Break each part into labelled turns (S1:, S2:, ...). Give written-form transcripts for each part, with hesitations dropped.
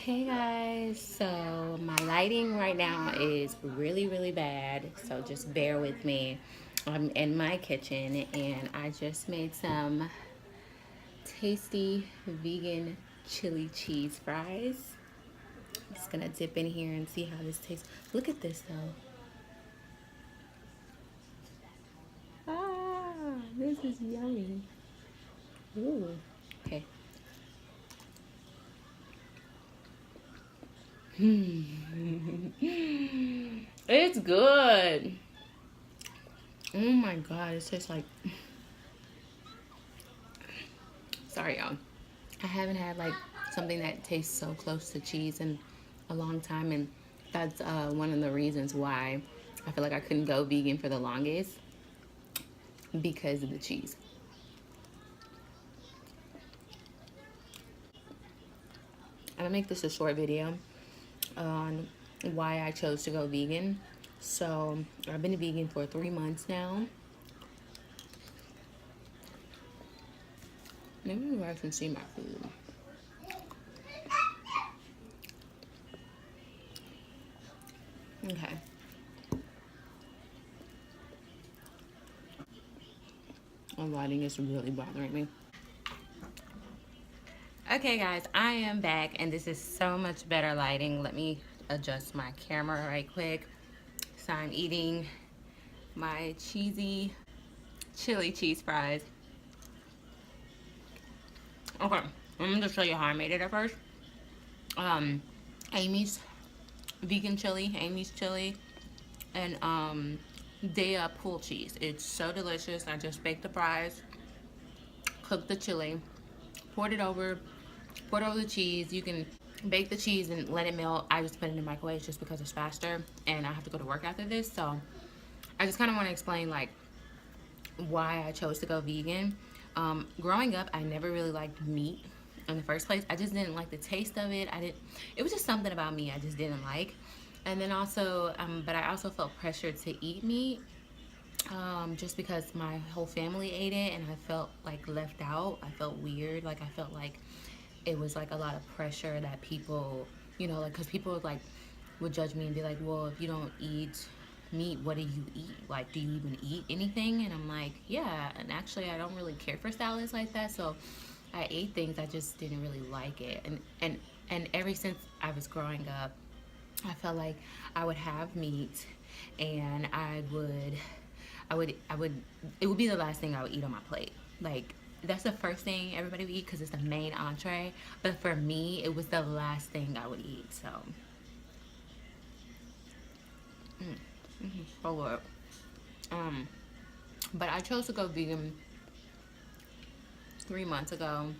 S1: Hey guys, so my lighting right now is really bad, so just bear with me. I'm in my kitchen and I just made some tasty vegan chili cheese fries. Just gonna dip in here and see how this tastes. Look at this though. This is yummy. Ooh. Okay. It's good. Oh my god, it tastes like, sorry y'all, I haven't had like something that tastes so close to cheese in a long time, and that's one of the reasons why I feel like I couldn't go vegan for the longest, because of the cheese. I'm gonna make this a short video on why I chose to go vegan. So I've been vegan for 3 months now. Maybe you guys can see my food. Okay. My lighting is really bothering me. Okay guys, I am back and this is so much better lighting. Let me adjust my camera right quick. So I'm eating my cheesy chili cheese fries. Okay, I'm gonna show you how I made it at first. Amy's vegan chili, Amy's chili, and Daya pool cheese. It's so delicious. I just baked the fries, cooked the chili, poured over the cheese. You can bake the cheese and let it melt. I just put it in the microwave just because it's faster, and I have to go to work after this, so I just kind of want to explain like why I chose to go vegan. Growing up, I never really liked meat in the first place. I just didn't like the taste of it. It was just something about me I just didn't like. And then also, but I also felt pressured to eat meat, just because my whole family ate it and I felt like left out. I felt weird. Like I felt like it was like a lot of pressure that people, like, because people like would judge me and be like, well, if you don't eat meat, what do you eat? Like, do you even eat anything? And I'm like, yeah. And actually, I don't really care for salads like that. So I ate things, I just didn't really like it. And ever since I was growing up, I felt like I would have meat, and it would be the last thing I would eat on my plate. Like, that's the first thing everybody would eat because it's the main entree. But for me, it was the last thing I would eat. So, so good. But I chose to go vegan 3 months ago,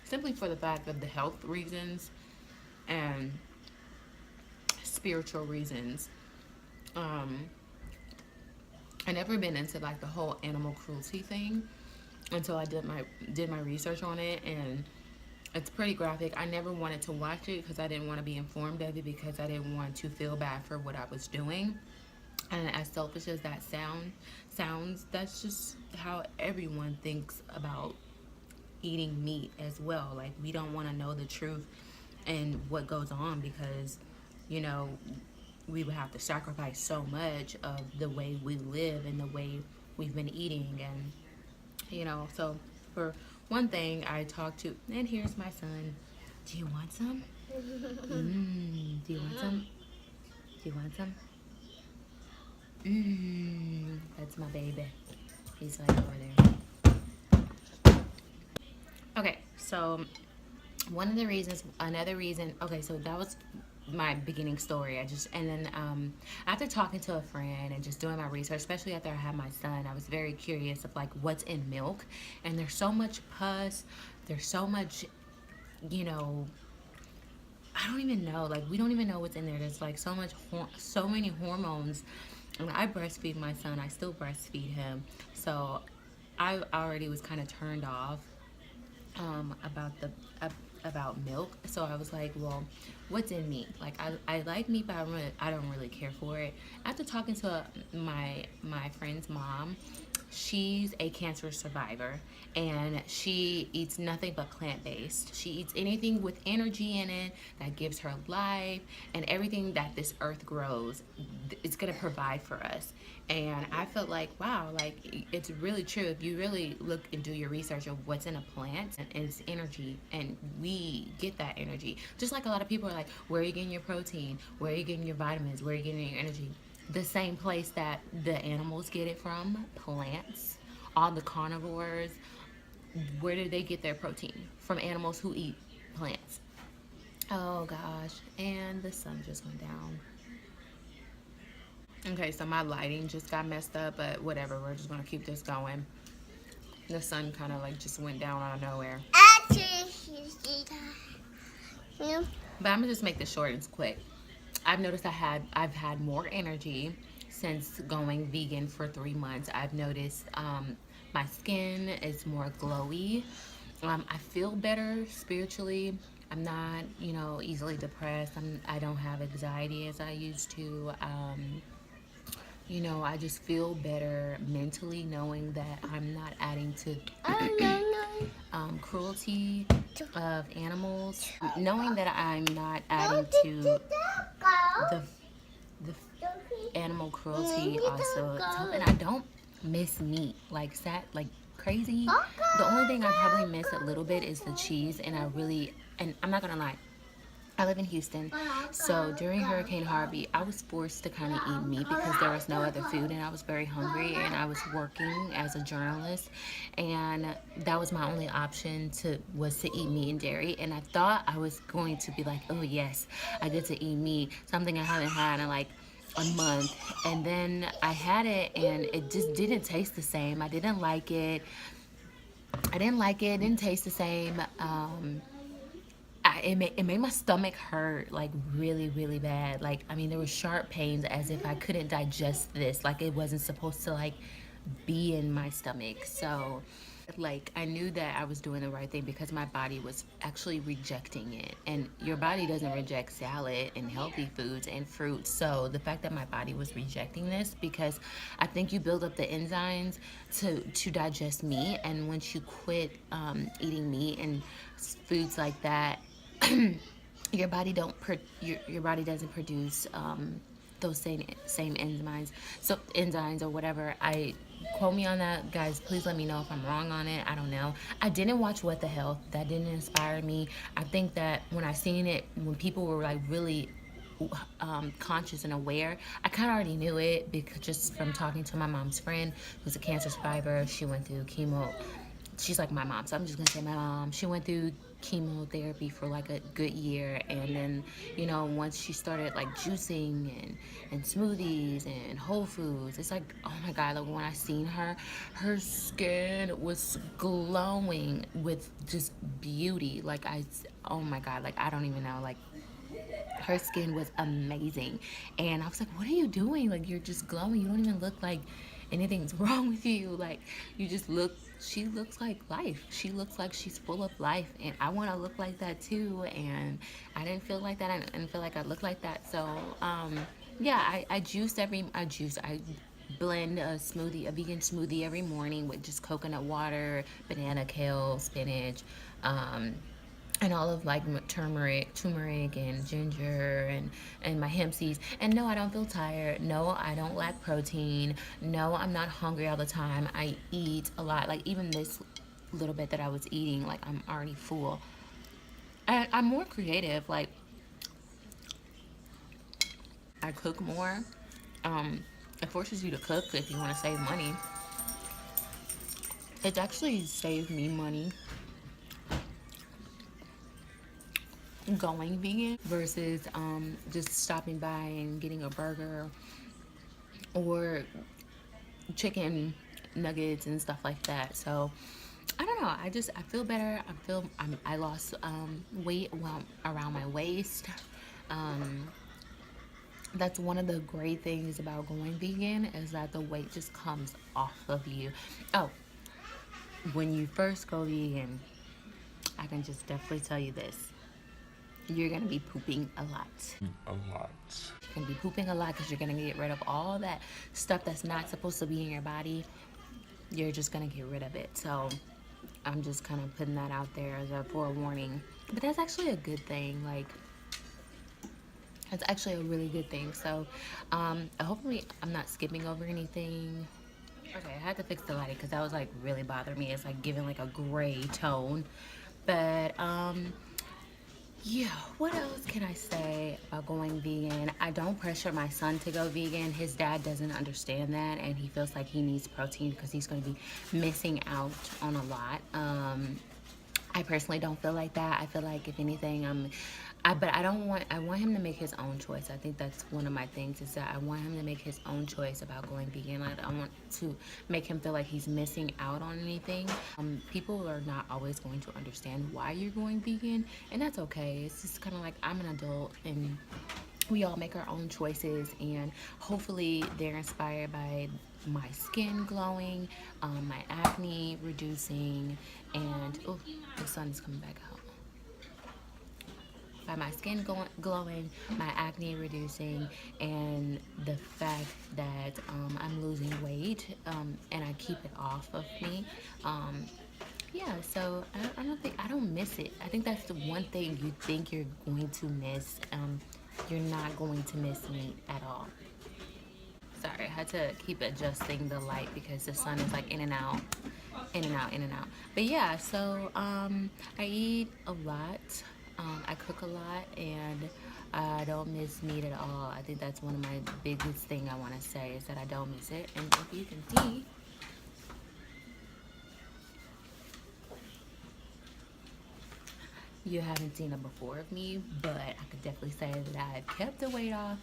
S1: simply for the fact of the health reasons and spiritual reasons. I never been into like the whole animal cruelty thing until I did my research on it, and it's pretty graphic. I never wanted to watch it because I didn't want to be informed of it, because I didn't want to feel bad for what I was doing. And as selfish as that sounds, that's just how everyone thinks about eating meat as well. Like, we don't want to know the truth and what goes on, because we would have to sacrifice so much of the way we live and the way we've been eating. And so for one thing, I talked to, and here's my son. Do you want some? Do you want some? Do you want some? That's my baby. He's like over there. Okay, so another reason, okay, so that was my beginning story. And then after talking to a friend and just doing my research, especially after I had my son, I was very curious of like what's in milk. And there's so much pus, there's so much, I don't even know, like we don't even know what's in there. There's like so many hormones. And I breastfeed my son, I still breastfeed him, so I already was kind of turned off about milk. So I was like, well, what's in meat? Like, I like meat, but I don't really care for it. After talking to my friend's mom, She's a cancer survivor, and she eats nothing but plant-based. She eats anything with energy in it that gives her life, and everything that this earth grows, it's going to provide for us. And I felt like, wow, like it's really true. If you really look and do your research of what's in a plant, and it's energy, and we get that energy. Just like a lot of people are like, where are you getting your protein? Where are you getting your vitamins? Where are you getting your energy? The same place that the animals get it from, plants. All the carnivores, where do they get their protein? From animals who eat plants. Oh gosh, and the sun just went down. Okay, so my lighting just got messed up, but whatever, we're just gonna keep this going. The sun kind of like just went down out of nowhere. But I'm gonna just make this short and quick. I've noticed I've had more energy since going vegan for 3 months. I've noticed my skin is more glowy. I feel better spiritually. I'm not, easily depressed. I don't have anxiety as I used to. I just feel better mentally knowing that I'm not adding to cruelty of animals. Knowing that I'm not adding to the animal cruelty also. And I don't miss meat like crazy. The only thing I probably miss a little bit is the cheese, and I'm not gonna lie, I live in Houston, so during Hurricane Harvey, I was forced to kind of eat meat because there was no other food, and I was very hungry, and I was working as a journalist, and that was my only option was to eat meat and dairy, and I thought I was going to be like, oh yes, I get to eat meat, something I haven't had in like a month, and then I had it, and it just didn't taste the same. I didn't like it. It didn't taste the same. It made my stomach hurt like really, really bad. Like, I mean, there were sharp pains as if I couldn't digest this. Like, it wasn't supposed to like be in my stomach. So like, I knew that I was doing the right thing because my body was actually rejecting it. And your body doesn't reject salad and healthy foods and fruits. So the fact that my body was rejecting this, because I think you build up the enzymes to digest meat, and once you quit eating meat and foods like that, your body your body doesn't produce those same enzymes or whatever. I quote me on that, guys. Please let me know if I'm wrong on it. I don't know. I didn't watch What the Health. That didn't inspire me. I think that when I seen it, when people were like really conscious and aware, I kind of already knew it because just from talking to my mom's friend who's a cancer survivor. She went through chemo. She's like my mom, so I'm just gonna say my mom. She went through chemotherapy for like a good year, and then once she started like juicing and smoothies and whole foods, it's like, oh my god, like when I seen her skin was glowing with just beauty. Like, oh my god, like I don't even know, like her skin was amazing, and I was like, what are you doing? Like, you're just glowing. You don't even look like anything's wrong with you. Like, you just look, she looks like life. She looks like she's full of life, and I want to look like that too. And I didn't feel like that. I didn't feel like I looked like that. So yeah, I blend a vegan smoothie every morning with just coconut water, banana, kale, spinach, and all of like turmeric and ginger and my hemp seeds. And no, I don't feel tired. No, I don't lack protein. No, I'm not hungry all the time. I eat a lot. Like, even this little bit that I was eating, like, I'm already full. And I'm more creative. Like, I cook more. It forces you to cook if you want to save money. It's actually saved me money going vegan versus just stopping by and getting a burger or chicken nuggets and stuff like that. So I don't know, I feel better. I lost weight around my waist. That's one of the great things about going vegan, is that the weight just comes off of you. Oh, when you first go vegan, I can just definitely tell you this: you're gonna be pooping a lot. You're gonna be pooping a lot because you're gonna get rid of all that stuff that's not supposed to be in your body. you're just gonna get rid of it. So I'm just kind of putting that out there as a forewarning. But that's actually a good thing. Like, it's actually a really good thing. So hopefully I'm not skipping over anything. Okay, I had to fix the lighting because that was like really bothering me. It's like giving like a gray tone. But yeah, what else can I say about going vegan? I don't pressure my son to go vegan. His dad doesn't understand that, and he feels like he needs protein because he's going to be missing out on a lot. I personally don't feel like that. I feel like if anything, but I don't want, I want him to make his own choice. I think that's one of my things is that I want him to make his own choice about going vegan. I don't want to make him feel like he's missing out on anything. People are not always going to understand why you're going vegan, and that's okay. It's just kind of like I'm an adult and we all make our own choices, and hopefully they're inspired by my skin glowing, my acne reducing, and oh, the sun is coming back out. By my skin glowing, my acne reducing, and the fact that I'm losing weight, and I keep it off of me. Yeah, so I don't miss it. I think that's the one thing you think you're going to miss. You're not going to miss me at all. Sorry, I had to keep adjusting the light because the sun is like in and out, in and out, in and out. But yeah, so I eat a lot. I cook a lot, and I don't miss meat at all. I think that's one of my biggest thing I want to say is that I don't miss it. And if you can see, you haven't seen a before of me, but I could definitely say that I've kept the weight off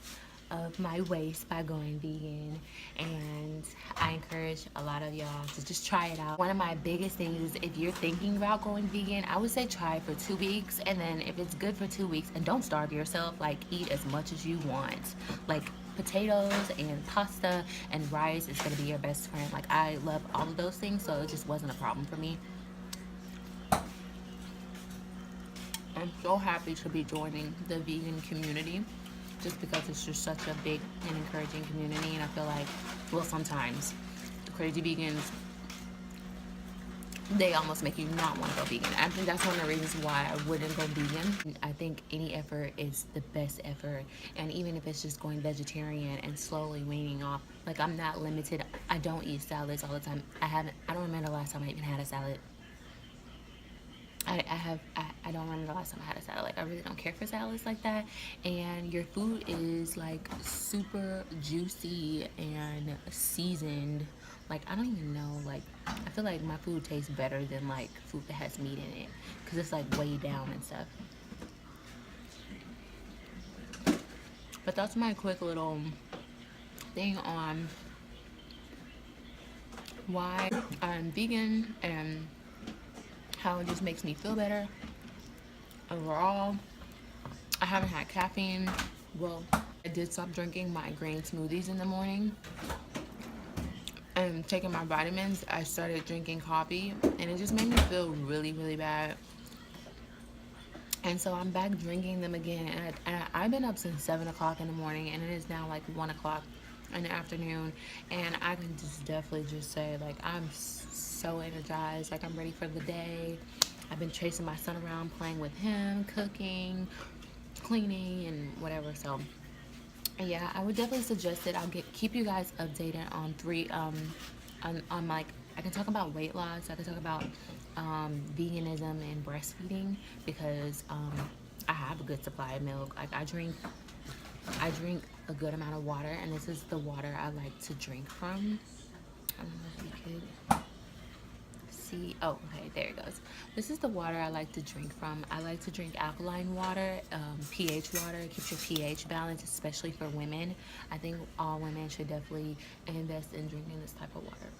S1: of my waist by going vegan, and I encourage a lot of y'all to just try it out. One of my biggest things is if you're thinking about going vegan, I would say try it for 2 weeks, and then if it's good for 2 weeks, and don't starve yourself, like eat as much as you want. Like potatoes and pasta and rice is gonna be your best friend. Like I love all of those things, so it just wasn't a problem for me. I'm so happy to be joining the vegan community just because it's just such a big and encouraging community, and I feel like, well, sometimes the crazy vegans, they almost make you not want to go vegan. I think that's one of the reasons why I wouldn't go vegan. I think any effort is the best effort, and even if it's just going vegetarian and slowly weaning off, like I'm not limited. I don't eat salads all the time. I don't remember the last time I even had a salad. I don't remember the last time I had a salad. Like I really don't care for salads like that. And your food is like super juicy and seasoned. Like I don't even know, like I feel like my food tastes better than like food that has meat in it because it's like weighed down and stuff. But that's my quick little thing on why I'm vegan and how it just makes me feel better overall. I haven't had caffeine. Well, I did stop drinking my green smoothies in the morning and taking my vitamins. I started drinking coffee, and it just made me feel really, really bad. And so I'm back drinking them again, and I've been up since 7 o'clock in the morning, and it is now like 1 o'clock in the afternoon, and I can just definitely just say like I'm so energized, like I'm ready for the day. I've been chasing my son around, playing with him, cooking, cleaning, and whatever. So yeah, I would definitely suggest it. I'll keep you guys updated on on like I can talk about weight loss. I can talk about veganism and breastfeeding because I have a good supply of milk. Like I drink a good amount of water, and this is the water I like to drink from. I don't know if you could see. Oh, okay, there it goes. This is the water I like to drink from. I like to drink alkaline water, pH water. It keeps your pH balanced, especially for women. I think all women should definitely invest in drinking this type of water.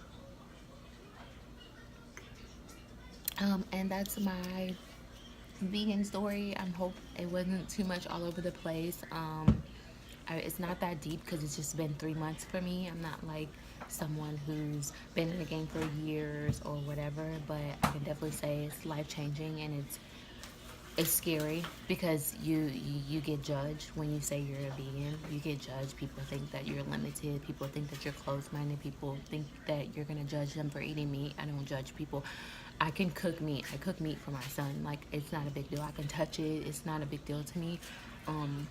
S1: And that's my vegan story. I hope it wasn't too much all over the place. It's not that deep because it's just been 3 months for me. I'm not like someone who's been in the game for years or whatever, but I can definitely say it's life changing, and it's scary because you get judged when you say you're a vegan. You get judged. People think that you're limited. People think that you're closed-minded. People think that you're gonna judge them for eating meat. I don't judge people. I can cook meat. I cook meat for my son. Like, it's not a big deal. I can touch it. It's not a big deal to me. Um,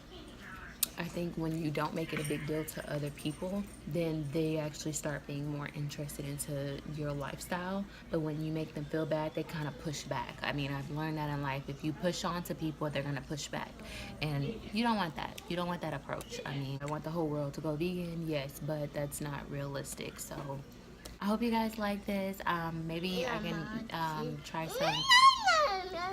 S1: I think when you don't make it a big deal to other people, then they actually start being more interested into your lifestyle. But when you make them feel bad, they kind of push back. I mean, I've learned that in life. If you push on to people, they're going to push back. And you don't want that. You don't want that approach. I mean, I want the whole world to go vegan, yes, but that's not realistic. So I hope you guys like this. Maybe I can try some.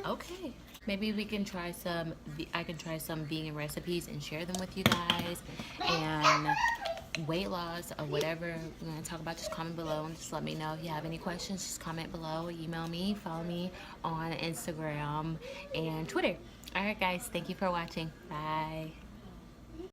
S1: Okay. Maybe we can try some. I can try some vegan recipes and share them with you guys. And weight loss or whatever we're gonna talk about, just comment below and just let me know if you have any questions. Just comment below, email me, follow me on Instagram and Twitter. All right, guys. Thank you for watching. Bye.